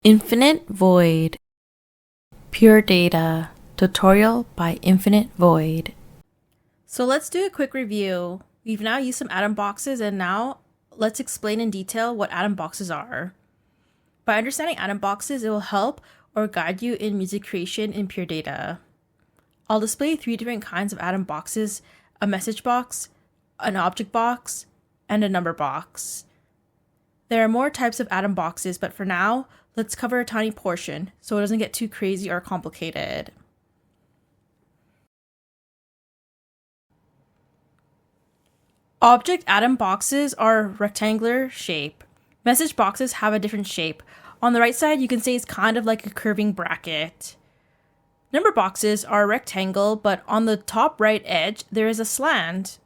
Infinite Void Pure Data Tutorial by Infinite Void. So let's do a quick review. We've now used some atom boxes, and now let's explain in detail what atom boxes are. By understanding atom boxes, it will help or guide you in music creation in Pure Data. I'll display 3 different kinds of atom boxes: a message box, an object box, and a number box. There are more types of atom boxes, but for now, let's cover a tiny portion so it doesn't get too crazy or complicated. Object atom boxes are rectangular shape. Message boxes have a different shape. On the right side, you can say it's kind of like a curving bracket. Number boxes are a rectangle, but on the top right edge, there is a slant.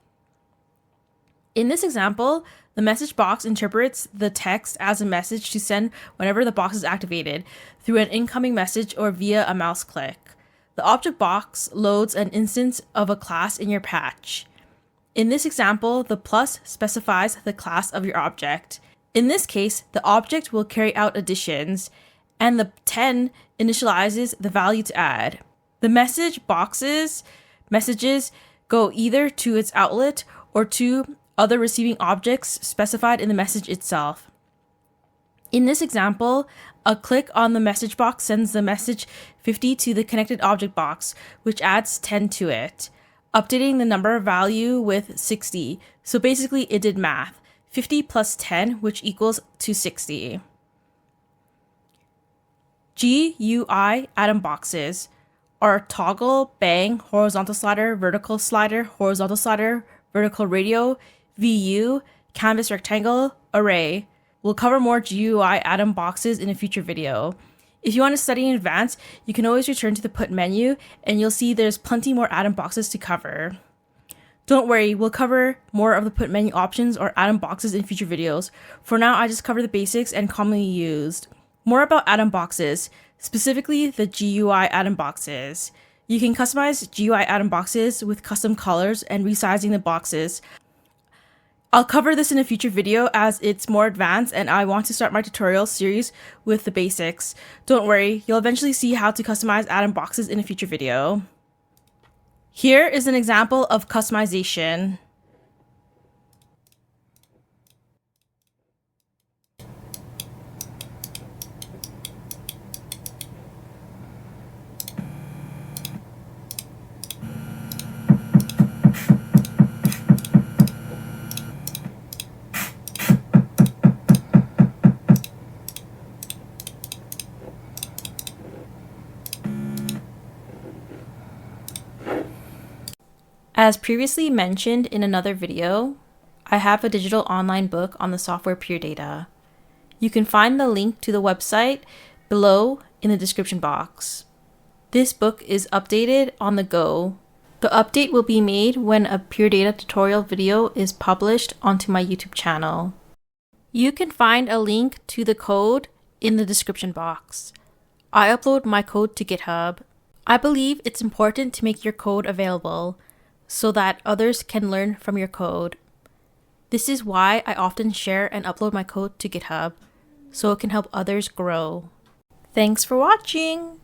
In this example, the message box interprets the text as a message to send whenever the box is activated, through an incoming message or via a mouse click. The object box loads an instance of a class in your patch. In this example, the plus specifies the class of your object. In this case, the object will carry out additions, and the 10 initializes the value to add. The message box's messages go either to its outlet or to other receiving objects specified in the message itself. In this example, a click on the message box sends the message 50 to the connected object box, which adds 10 to it, updating the number value with 60. So basically it did math. 50 plus 10, which equals to 60. GUI atom boxes are toggle, bang, horizontal slider, vertical slider, vertical radio, VU, canvas rectangle, array. We'll cover more GUI atom boxes in a future video. If you want to study in advance, you can always return to the put menu and you'll see there's plenty more atom boxes to cover. Don't worry, we'll cover more of the put menu options or atom boxes in future videos. For now, I just cover the basics and commonly used. More about atom boxes, specifically the GUI atom boxes. You can customize GUI atom boxes with custom colors and resizing the boxes. I'll cover this in a future video as it's more advanced and I want to start my tutorial series with the basics. Don't worry, you'll eventually see how to customize atom boxes in a future video. Here is an example of customization. As previously mentioned in another video, I have a digital online book on the software Pure Data. You can find the link to the website below in the description box. This book is updated on the go. The update will be made when a Pure Data tutorial video is published onto my YouTube channel. You can find a link to the code in the description box. I upload my code to GitHub. I believe it's important to make your code available so that others can learn from your code. This is why I often share and upload my code to GitHub, so it can help others grow. Thanks for watching!